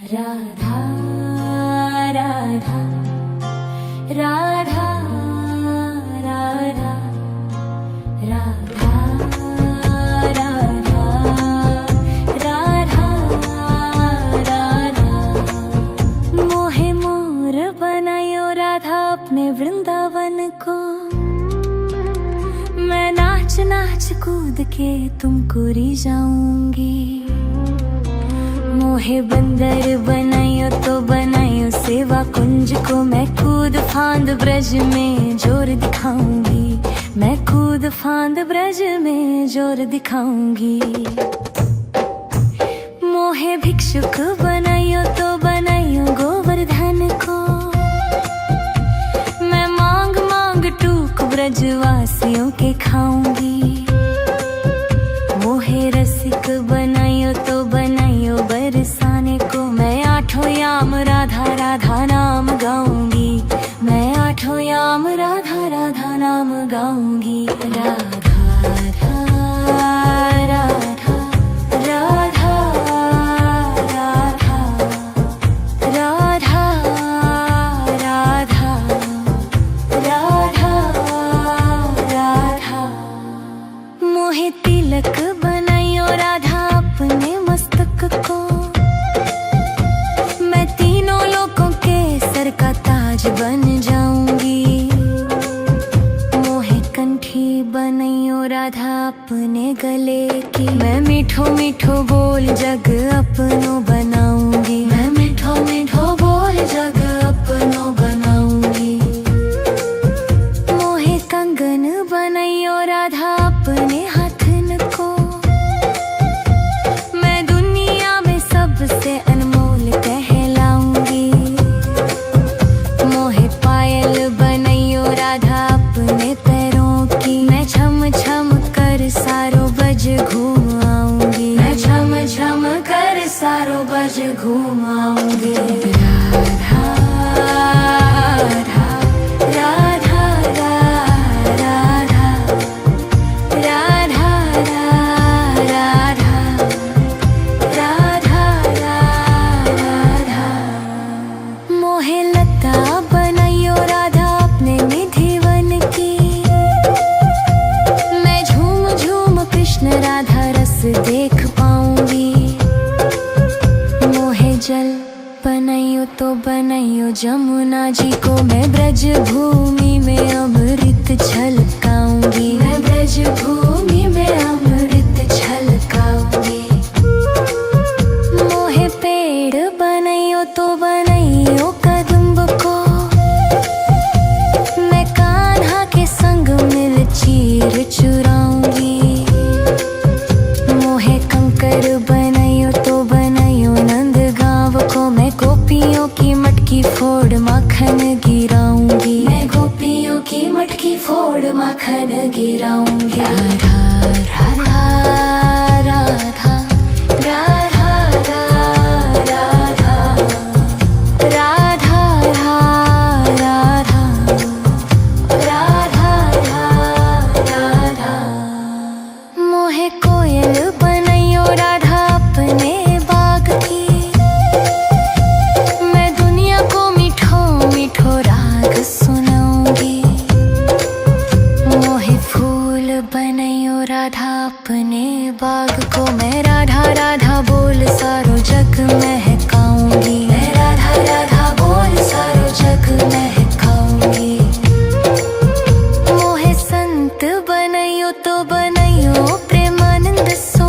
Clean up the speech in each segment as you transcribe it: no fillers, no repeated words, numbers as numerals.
राधा राधा राधा राधा राधा राधा राधा राधा मोहे मोर बनायो राधा अपने वृंदावन को। मैं नाच नाच कूद के तुमको रिझाऊंगी। मोहे बंदर बनायो तो बनायो सेवा कुंज को। मैं कूद फांद ब्रज में जोर दिखाऊंगी। मैं कूद फांद ब्रज में जोर दिखाऊंगी। मोहे भिक्षुक बनायो तो बनायो गोवर्धन को। मैं मांग मांग टूक ब्रजवासियों के खाऊंगी। मोहे रसिक बनायो तो बनायो बरसाने को। मैं आठों याम राधा राधा नाम गाऊंगी। मैं आठों याम राधा राधा नाम गाऊंगी। राधा राधा राधा राधा राधा राधा राधा राधा। मोहे तिलक बनायो राधा अपने मस्तक को। मैं तीनों लोगों के सर का ताज बन जाऊंगी। मोहे कंठी बनायो राधा अपने गले की। मैं मीठो मीठो बोल जग अपनो बनाऊंगी। मैं मीठो मीठो बोल जग अपनो बनाऊंगी। मोहे कंगन बनायो राधा अपने हाथन को। मैं दुनिया में सबसे अनमोल कहलाऊंगी। मोहे पायल बनायो राधा अपने पैरों की। मैं छम छम कर सारो बज घूम आऊंगी। मैं छम छम कर सारो बज घूम आऊंगी। राधा राधा राधा राधा राधा राधा राधा राधा। मोहे लता बनायो राधा अपने निधिवन की। मैं झूम झूम कृष्ण राधा रस देख पाऊंगी। मोहे जल बनायो तो बनायो जमुना जी को। मैं ब्रज भूमि में अमृत छलकाऊंगी। मैं ब्रज भूमि में अमृत छलकाऊंगी। मोहे पेड़ बनायो तो बनायो कदम्ब को। मैं कान्हा के संग मिल चीर चुराऊंगी। मोहे कंकर बनायो तो बनायो नंद गांव को। मैं गोपियों की मटकी फोड़ माखन गिराऊंगी। मैं गोपियों की मटकी फोड़ माखन गिराऊंगी। राधा राधा राधा राधा राधा राधा राधा राधा। मोहे कोयल बनायो राधा अपने बाग की। मैं दुनिया को मीठो मीठो राग सुनाऊंगी। मोहे फूल बनायो राधा अपने बाग को। मैं राधा राधा बोल सारो जग महकाऊंगी। मैं राधा राधा बोल सारो जग महकाऊंगी। मोहे संत बनायो तो बनायो प्रेमानंद सो।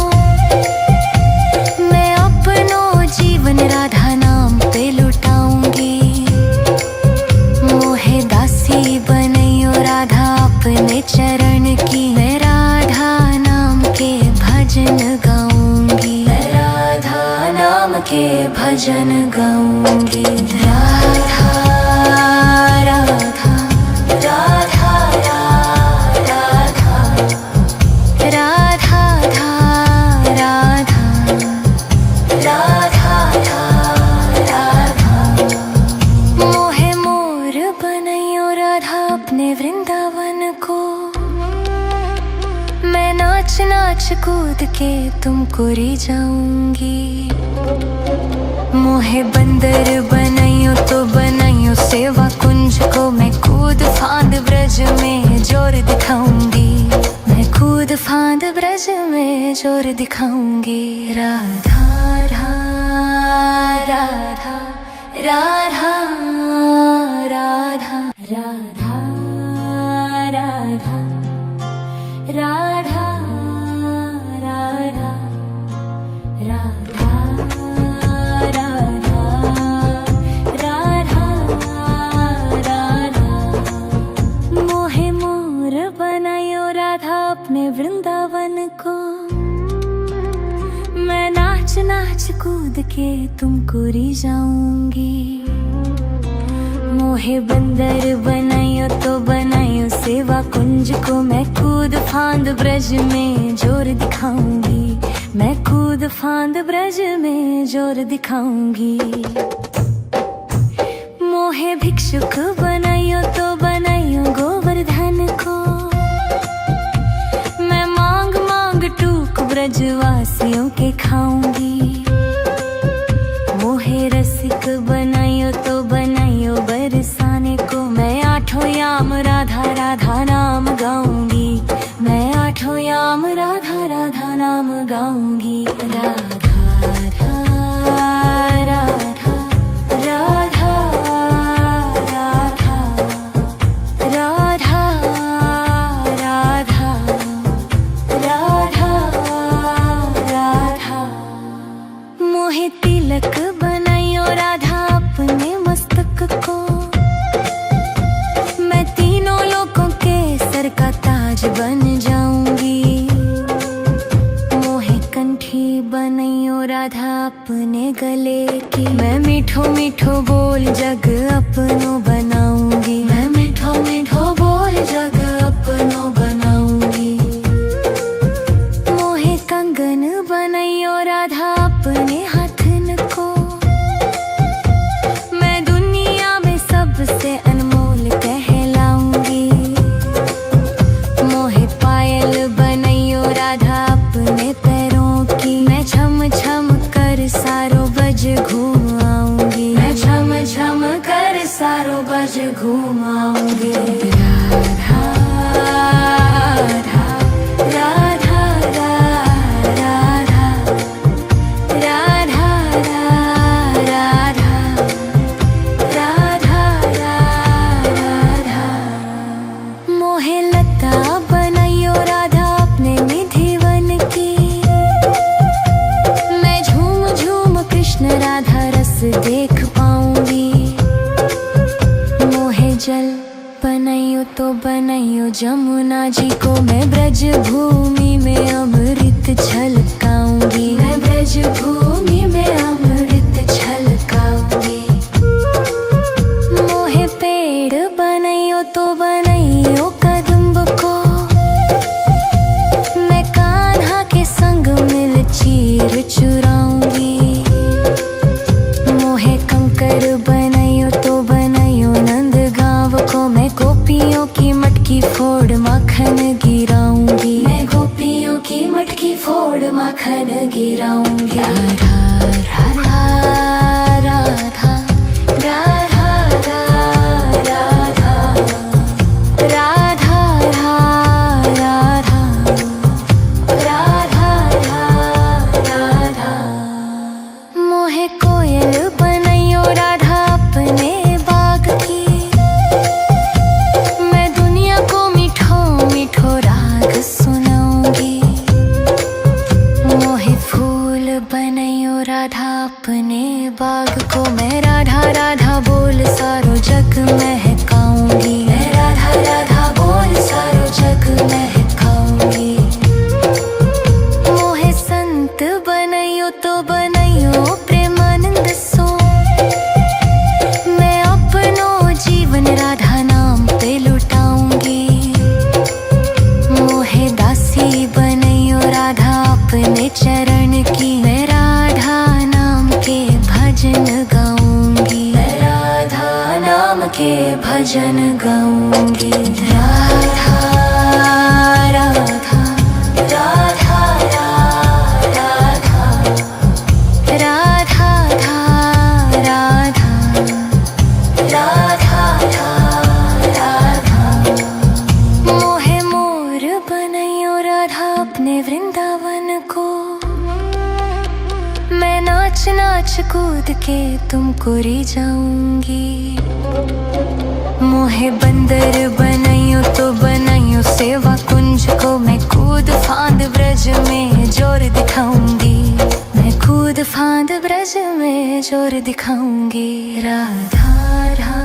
मैं अपनो जीवन राधा नाम पे लुटाऊंगी। मोहे दासी बनायो राधा अपने चरण की। मैं राधा नाम के भजन गाऊंगी। मैं राधा नाम के भजन गाऊंगी। राधा राधा राधा राधा राधा राधा राधा। मोहे मोर बनायो राधा अपने वृंदावन को। मैं नाच नाच कूद के तुमको रिझाऊंगी। मोहे बंदर बनाइयो तो बनाइयो सेवा कुंज को मैं कूद फांद ब्रज में जोर दिखाऊंगी, मैं कूद फांद ब्रज में जोर दिखाऊंगी। राधा राधा राधा राधा राधा राधा राधा राधा राधा राधा राधा राधा। मोहे मोर बनायो राधा अपने वृंदावन को, मैं नाच नाच कूद के तुमको रिझाऊंगी। मोहे बंदर बनायो तो बनायो सेवा कुंज को, मैं कूद फांद ब्रज में जोर दिखाऊंगी, मैं कूद फांद ब्रज में जोर दिखाऊंगी। मोहे भिक्षुक बनायो तो बनायो गोवर्धन को, मैं मांग मांग टूक ब्रजवासियों के खाऊंगी। मोहे रसिक बनायो तो बनायो बरसाने को, मैं आठों याम राधा राधा नाम गाऊंगी, मैं आठों याम राधा राधा नाम गाऊंगी। राधा राधा राधा राधा राधा राधा राधा राधा। मोहे तिलक बनायो राधा अपने मस्तक को, मैं तीनों लोगों के सर का ताज बन जाऊंगी। मोहे कंठी बनायो राधा अपने गले की, मैं मीठो मीठो बोल जग अपनो बनाऊंगी, मैं मीठो मीठो बोल जग अपनो बनाऊंगी। मोहे कंगन बनायो राधा अपने हाथन को, मैं दुनिया में सबसे अनमोल कहलाऊंगी। मोहे पायल बनायो राधा अपने पैरों की, मैं छम छम कर सारो बज घूम आऊंगी, मैं छम छम कर सारो बज घूम आऊंगी। राधा राधा राधा राधा राधा राधा राधा। मोहे लता बनायो राधा अपने निधिवन की, मैं झूम झूम कृष्ण राधा रस देख पाऊंगी। मोहे जल बनायो तो बनायो जमुना जी को, मैं ब्रज भूमि में अमृत छलकाऊंगी, मैं ब्रज भूमि में अमृत छलकाऊंगी। मोहे पेड़ बनायो तो बनायो कदम्ब को, मैं कान्हा के संग मिल चीर चुराऊंगी। मोहे कंकर बनायो तो बनायो नंद गांव को, मैं गोपियों की मटकी फोड़ माखन गिराऊंगी, मैं गोपियों की मटकी फोड़ माखन गिराऊंगी। राधा राधा राधा राधा राधा राधा राधा राधा राधा। मोहे कोयल बनायो राधा अपने बाग की, मैं दुनिया को मीठो मीठो राग सुनाऊंगी। मोहे फूल बनायो राधा अपने बाग को, मैं राधा राधा बोल सारो जग महकाऊंगी, मैं राधा राधा बोल सारो जग महकाऊंगी। मोहे संत बनायो तो बनायो प्रेमानंद सो, मैं अपनो जीवन राधा नाम पे लुटाऊंगी। मोहे दासी बनायो राधा अपने चरण की, मैं राधा नाम के भजन गाऊंगी, मैं राधा नाम के भजन गाऊंगी। राधा राधा राधा राधा राधा राधा कूद के तुमको री जाऊंगी। मोहे बंदर बनाइयो तो बनाइयो सेवा कुंज को, मैं कूद फांद ब्रज में जोर दिखाऊंगी। मैं कूद फांद ब्रज में जोर दिखाऊंगी। राधा राधा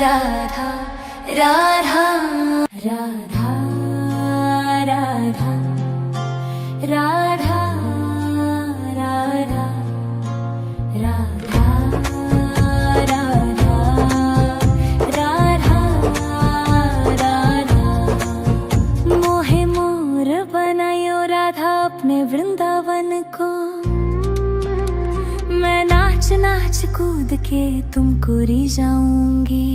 राधा राधा राधा राधा राधा राधा राधा राधा राधा। मोहे मोर बनायो राधा अपने वृंदावन को, मैं नाच नाच कूद के तुमको री जाऊंगी।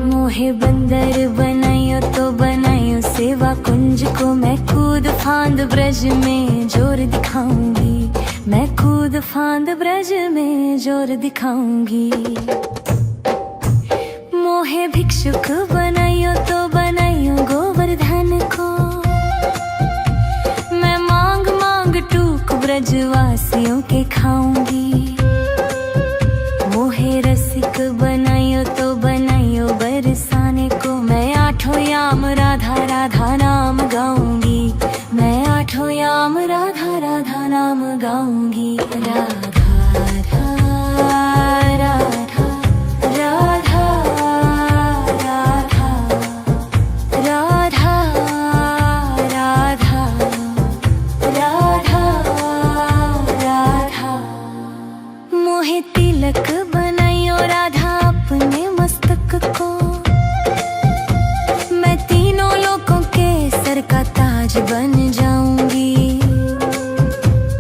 मोहे बंदर बनाइयो तो बनाइयो सेवा कुंज को, मैं कूद फांद ब्रज में जोर दिखाऊंगी। मैं कूद फांद ब्रज में जोर दिखाऊंगी। मोहे भिक्षुक बनाइयो तो बनाइयो गोवर्धन को, मैं मांग मांग टूक ब्रजवासियों के खाऊंगी। मोहे रसिक बनाइयो तो बनाइयो बरसाने को, मैं आठों याम राधा राधा नाम गाऊंगी। मैं आठों याम राधा राधा नाम गाऊंगी। राधा राधा राधा राधा राधा राधा राधा राधा राधा। मोहे तिलक बनाइयो राधा अपने मस्तक को, मैं तीनों लोगों के सर का ताज बन जाऊंगी।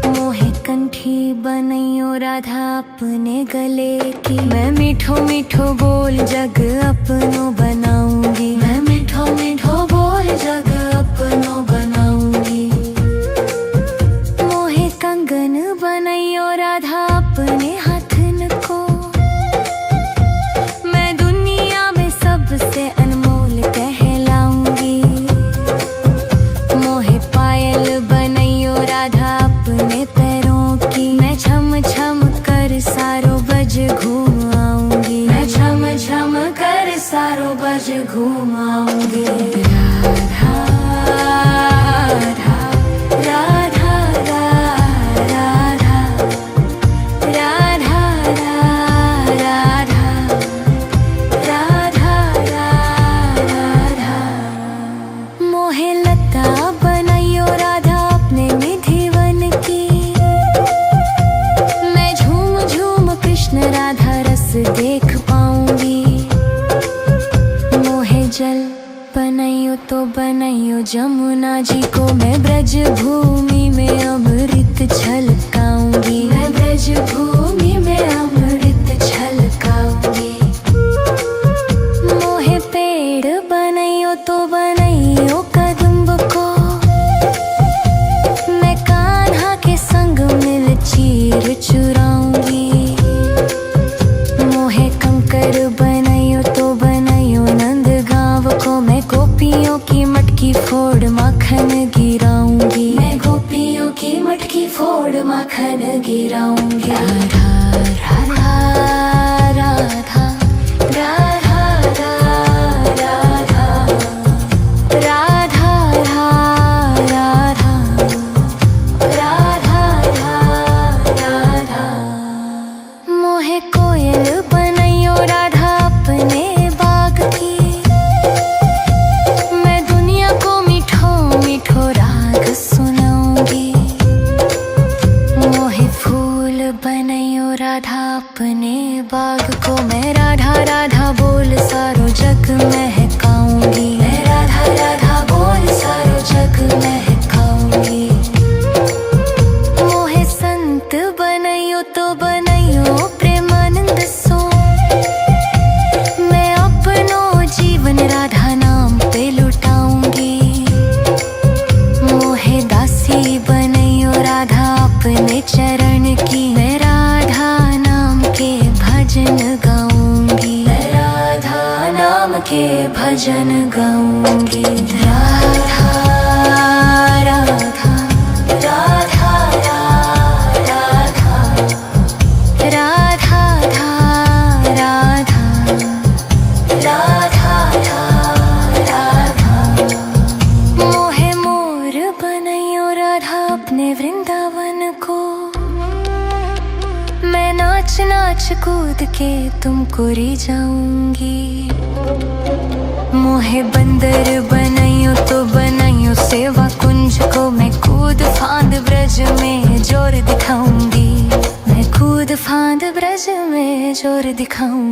मोहे कंठी बनाइयो राधा अपने गले की, मैं मीठो मीठो बोल जग अपनो बनाऊंगी। मैं मीठो मीठो बोल जग अपनो बनाऊंगी। मोहे कंगन बनाइयो राधा अपने हाथन को, मैं दुनिया में सबसे अनमोल कहलाऊंगी। मोहे पायल बनाइयो राधा अपने पैरों की, मैं छम छम कर सारो बज घूम आऊंगी। मैं छम छम कर सारो बज घूम आऊंगी। राधा राधा राधा राधा राधा राधा राधा राधा। मोहे लता बनाइयो राधा अपने निधिवन की, मैं झूम झूम कृष्ण राधा रस देख पाऊंगी। मोहे जल बनाइयो तो बनाइयो जमुना जी को, मैं ब्रज भूमि में अमृत छलकाऊंगी। मैं ब्रज भूमि में अमृत छलकाऊंगी। मोहे पेड़ बनाइयो तो बनाइयो कदम्ब को, मैं कान्हा के संग मिल चीर चुराऊंगी। मोहे कंकर बनाइयो तो बनाइयो नंद गाँव को, मैं गोपियों की मटकी फोड़ माखन गिराऊंगी। मैं गोपियों की मटकी फोड़ माखन गिराऊंगी। राधा राधा राधा राधा राधा राधा राधा राधा राधा। मोहे कोयल बनाइयो राधा अपने बाग की, मैं दुनिया को मीठो मीठो राग सुनाऊंगी। मोहे फूल बनाइयो राधा अपने बाग को, मैं राधा राधा बोल सारो जग महकाऊंगी। मैं राधा राधा बोल सारो जग महकाऊंगी। मोहे संत बनाइयो तो बनाइयो प्रेमानंद सो, मैं अपनो जीवन राधा नाम पे लुटाऊंगी। मोहे दासी बनाइयो राधा अपने चरण की, मैं राधा नाम के भजन गाऊंगी। मैं राधा नाम के भजन गाऊंगी। राधा राधा राधा राधा राधा अपने वृंदावन को। मैं नाच नाच कूद के तुमको री जाऊंगी। मोहे बंदर बनाइयो तो बनाइयो सेवा कुंज को। मैं कूद फांद ब्रज में जोर दिखाऊंगी। मैं कूद फांद ब्रज में जोर दिखाऊंगी।